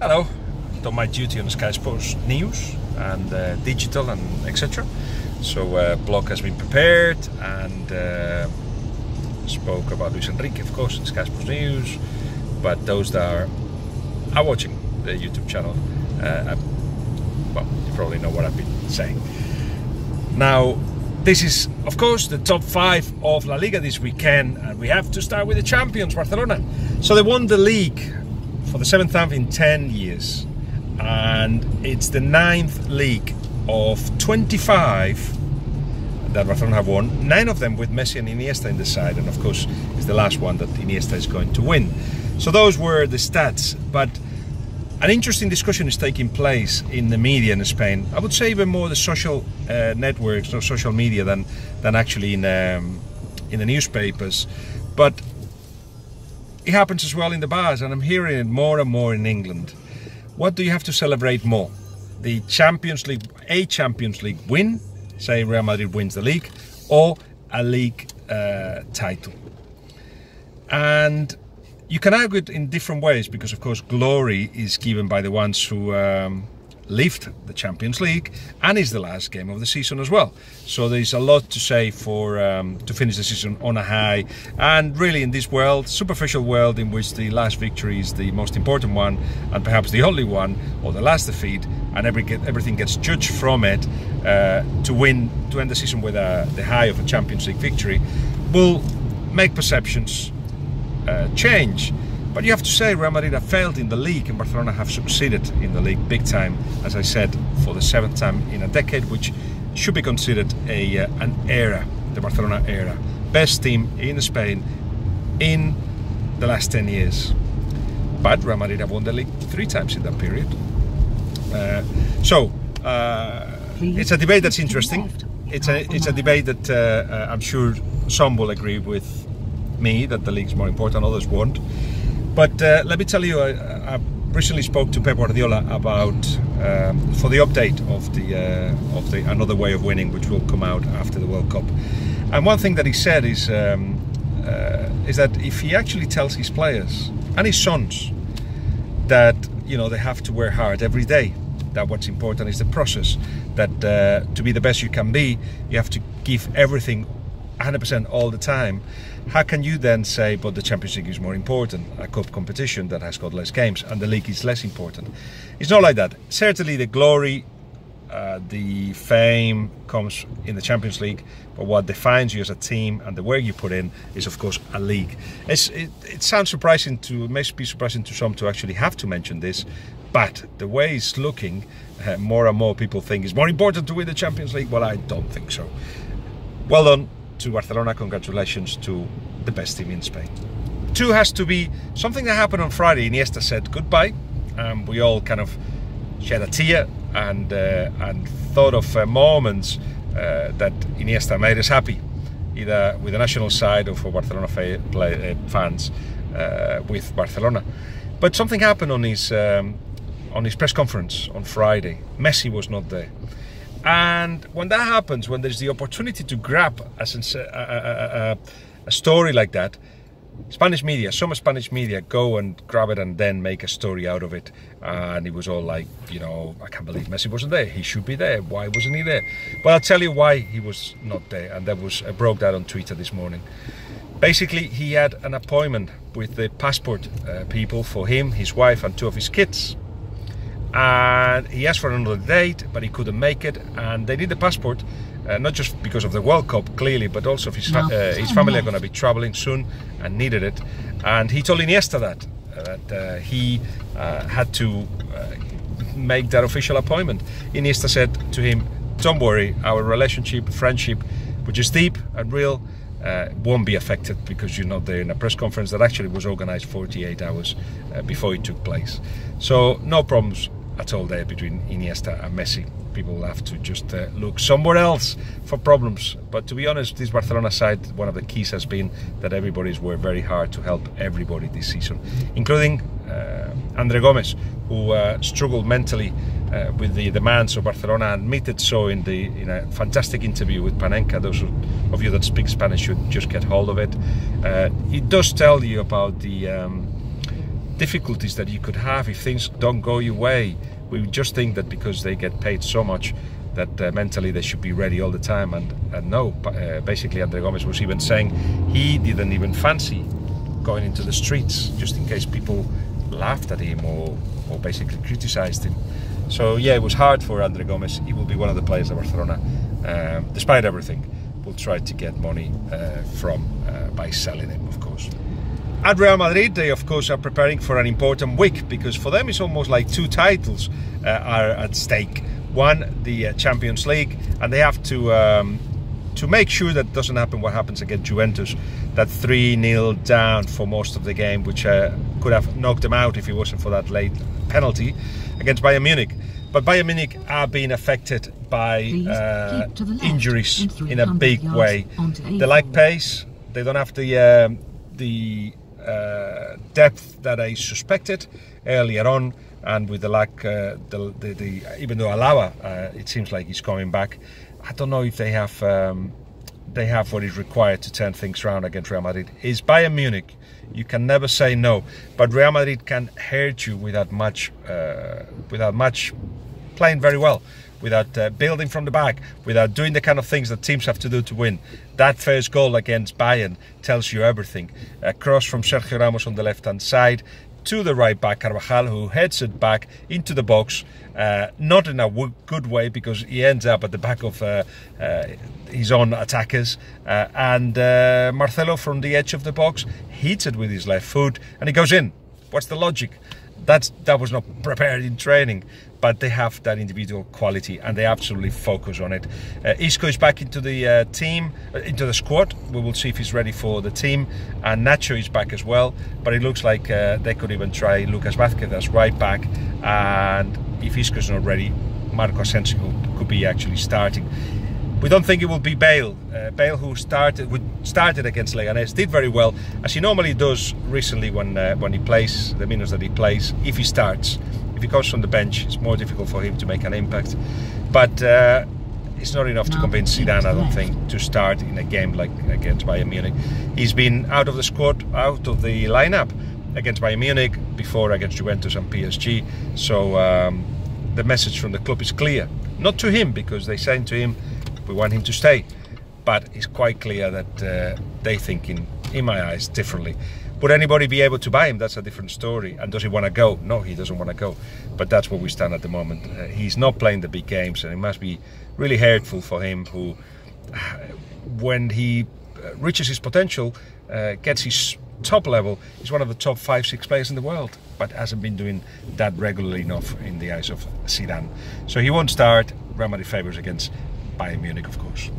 Hello, done my duty on Sky Sports News and digital and etc. So blog has been prepared and spoke about Luis Enrique, of course, in Sky Sports News. But those that are watching the YouTube channel, well, you probably know what I've been saying. Now, this is, of course, the top 5 of La Liga this weekend, and we have to start with the champions, Barcelona. So they won the league for the 7th time in 10 years, and it's the 9th league of 25 that Barcelona have won, 9 of them with Messi and Iniesta in the side, and of course it's the last one that Iniesta is going to win. So those were the stats, but an interesting discussion is taking place in the media in Spain. I would say even more the social networks or social media than actually in the newspapers. But it happens as well in the bars, and I'm hearing it more and more in England. What do you have to celebrate more? The Champions League, a Champions League win, say Real Madrid wins the league, or a league title? And you can argue it in different ways, because of course glory is given by the ones who lift the Champions League, and is the last game of the season as well. So there's a lot to say for to finish the season on a high. And really, in this world, superficial world, in which the last victory is the most important one, and perhaps the only one, or the last defeat, and everything gets judged from it, to end the season with the high of a Champions League victory will make perceptions change. But you have to say Real Madrid have failed in the league, and Barcelona have succeeded in the league big time, as I said, for the 7th time in a decade, which should be considered an era, the Barcelona era. Best team in Spain in the last 10 years. But Real Madrid have won the league 3 times in that period. It's a debate that's interesting. It's a debate that I'm sure some will agree with me that the league's more important, others won't. But let me tell you, I recently spoke to Pep Guardiola about for the update of the another way of winning, which will come out after the World Cup. And one thing that he said is that if he actually tells his players and his sons that they have to work hard every day, that what's important is the process, that to be the best you can be, you have to give everything 100% all the time. How can you then say, but the Champions League is more important, a cup competition that has got less games, and the league is less important? It's not like that. Certainly the glory, the fame comes in the Champions League, but what defines you as a team and the work you put in is, of course, a league. It sounds surprising it may be surprising to some to actually have to mention this, but the way it's looking, more and more people think it's more important to win the Champions League. Well, I don't think so. Well done to Barcelona, congratulations to the best team in Spain. 2 has to be something that happened on Friday. Iniesta said goodbye, and we all kind of shed a tear and thought of moments that Iniesta made us happy, either with the national side or for Barcelona fans with Barcelona. But something happened on his press conference on Friday. Messi was not there. And when that happens, when there's the opportunity to grab a story like that, some Spanish media go and grab it and then make a story out of it. And it was all like, I can't believe Messi wasn't there. He should be there. Why wasn't he there? Well, I'll tell you why he was not there. And I broke that on Twitter this morning. Basically, he had an appointment with the passport people for him, his wife, and 2 of his kids. And he asked for another date, but he couldn't make it, and they need the passport, not just because of the World Cup, clearly, but also his family are going to be traveling soon and needed it. And he told Iniesta that he had to make that official appointment. Iniesta said to him, don't worry, our relationship, friendship, which is deep and real, won't be affected because you're not there, in a press conference that actually was organized 48 hours before it took place. So no problems at all there between Iniesta and Messi. People will have to just look somewhere else for problems. But to be honest, this Barcelona side, one of the keys has been that everybody's worked very hard to help everybody this season, including Andre Gomes, who struggled mentally with the demands of Barcelona, and admitted so in a fantastic interview with Panenka. Those of you that speak Spanish should just get hold of it. It does tell you about the difficulties that you could have if things don't go your way. We just think that because they get paid so much that mentally they should be ready all the time, and no, basically Andre Gomes was even saying he didn't even fancy going into the streets just in case people laughed at him or basically criticized him. So yeah, it was hard for Andre Gomes. He will be one of the players at Barcelona, despite everything, will try to get money from by selling him, of course. At Real Madrid, they of course are preparing for an important week, because for them it's almost like 2 titles are at stake. One, the Champions League, and they have to make sure that doesn't happen what happens against Juventus, that 3-0 down for most of the game, which could have knocked them out if it wasn't for that late penalty against Bayern Munich. But Bayern Munich are being affected by injuries in a big way. They lack pace. They don't have the depth that I suspected earlier on, and with the lack, even though Alaba, it seems like he's coming back, I don't know if they have what is required to turn things around against Real Madrid. It's Bayern Munich. You can never say no, but Real Madrid can hurt you without much playing very well, without building from the back, without doing the kind of things that teams have to do to win. That first goal against Bayern tells you everything. A cross from Sergio Ramos on the left-hand side to the right back, Carvajal, who heads it back into the box, not in a good way, because he ends up at the back of his own attackers, and Marcelo from the edge of the box hits it with his left foot and he goes in. What's the logic? That was not prepared in training, but they have that individual quality and they absolutely focus on it. Isco is back into the team, into the squad. We will see if he's ready for the team, and Nacho is back as well, but it looks like they could even try Lucas Vázquez as right back, and if Isco's not ready, Marco Asensio could be actually starting. We don't think it will be Bale. Bale, who started against Leganés, did very well, as he normally does recently when he plays, the minutes that he plays. If he starts, if he comes from the bench, it's more difficult for him to make an impact. But it's not enough to convince Zidane, I don't think, to start in a game like against Bayern Munich. He's been out of the squad, out of the lineup against Bayern Munich, before against Juventus and PSG. So the message from the club is clear. Not to him, because they're saying to him, we want him to stay, but it's quite clear that they think, in my eyes, differently. Would anybody be able to buy him? That's a different story. And does he want to go? No, he doesn't want to go. But that's where we stand at the moment. He's not playing the big games, and it must be really hurtful for him, who, when he reaches his potential, gets his top level, is one of the top 5-6 players in the world, but hasn't been doing that regularly enough in the eyes of Zidane. So he won't start. Real Madrid favours against Bayern Munich, of course.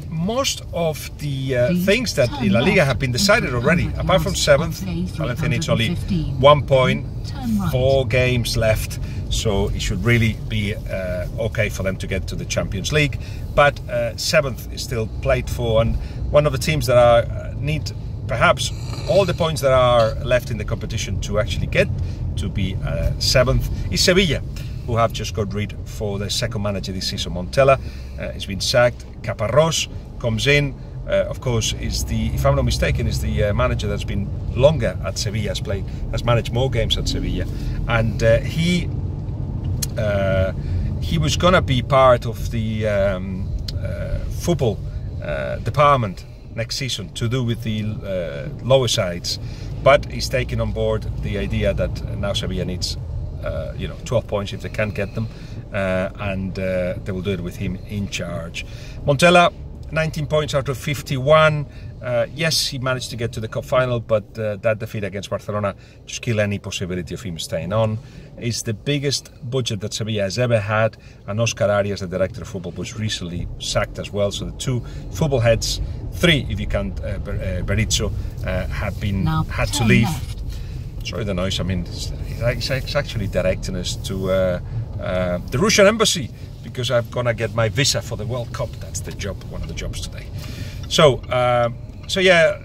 Most of the things that in La Liga have been decided already, apart from 7th, Valencia needs only 1 point, 4 games left, so it should really be okay for them to get to the Champions League. But 7th is still played for, and one of the teams that need perhaps all the points that are left in the competition to actually get to be 7th is Sevilla, who have just got rid for the second manager this season. Montella has been sacked. Caparrós comes in. Of course, if I'm not mistaken, is the manager that's been longer at Sevilla, has managed more games at Sevilla, and he was gonna be part of the football department next season, to do with the lower sides, but he's taken on board the idea that now Sevilla needs 12 points if they can't get them, and they will do it with him in charge. Montella, 19 points out of 51. Yes, he managed to get to the cup final, but that defeat against Barcelona just killed any possibility of him staying on. It's the biggest budget that Sevilla has ever had, and Oscar Arias, the director of football, was recently sacked as well. So the 2 football heads, 3 if you count Berizzo, had to leave. Sorry the noise, I mean, it's actually directing us to the Russian embassy, because I'm gonna get my visa for the World Cup. That's the job, one of the jobs today. So yeah,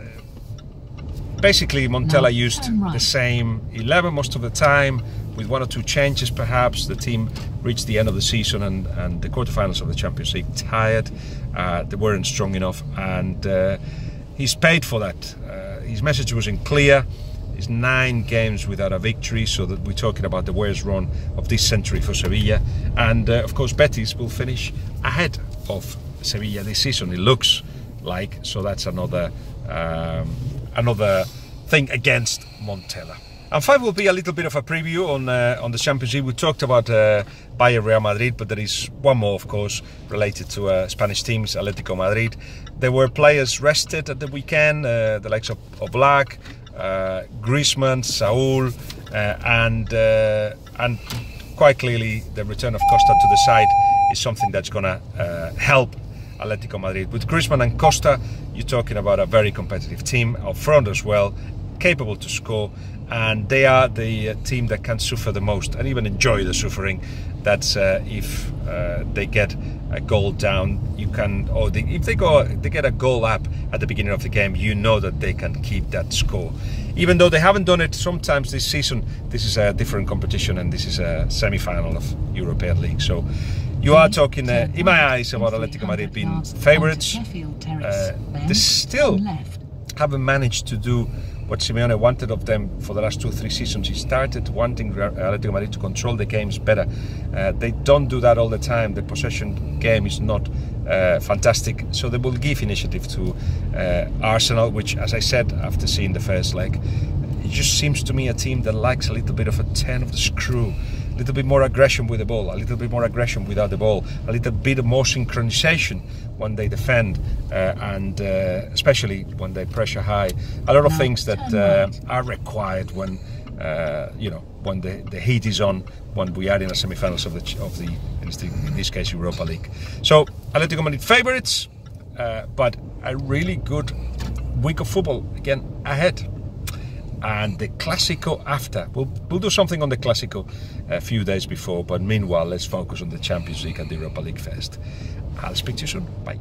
basically Montella used the same 11 most of the time, with 1 or 2 changes perhaps. The team reached the end of the season and the quarterfinals of the Champions League tired. They weren't strong enough, and he's paid for that. His message wasn't clear. It's 9 games without a victory, so that we're talking about the worst run of this century for Sevilla. And of course Betis will finish ahead of Sevilla this season, it looks like. So that's another thing against Montella. And 5 will be a little bit of a preview on the Champions League. We talked about Bayern Real Madrid, but there is one more, of course, related to Spanish teams, Atletico Madrid. There were players rested at the weekend, the likes of Balague, Griezmann, Saúl, and quite clearly the return of Costa to the side is something that's going to help Atletico Madrid. With Griezmann and Costa, you're talking about a very competitive team up front as well, capable to score, and they are the team that can suffer the most and even enjoy the suffering. That's if they get a goal down, you can, or if they get a goal up at the beginning of the game, you know that they can keep that score. Even though they haven't done it sometimes this season, this is a different competition and this is a semi-final of European League. So you are talking, in my eyes, about Atletico Madrid being favourites. They still haven't managed to do what Simeone wanted of them for the last 2 or 3 seasons. He started wanting Atletico Madrid to control the games better. They don't do that all the time. The possession game is not fantastic, so they will give initiative to Arsenal, which, as I said after seeing the first leg, it just seems to me a team that likes a little bit of a turn of the screw, a little bit more aggression with the ball, a little bit more aggression without the ball, a little bit more synchronization when they defend, and especially when they pressure high. A lot of things that are required when when the heat is on, when we are in the semi-finals of the in this case Europa League. So Atletico Madrid favourites, but a really good week of football again ahead. And the Clásico after. We'll do something on the Clásico a few days before, but meanwhile let's focus on the Champions League and the Europa League first. I'll speak to you soon. Bye.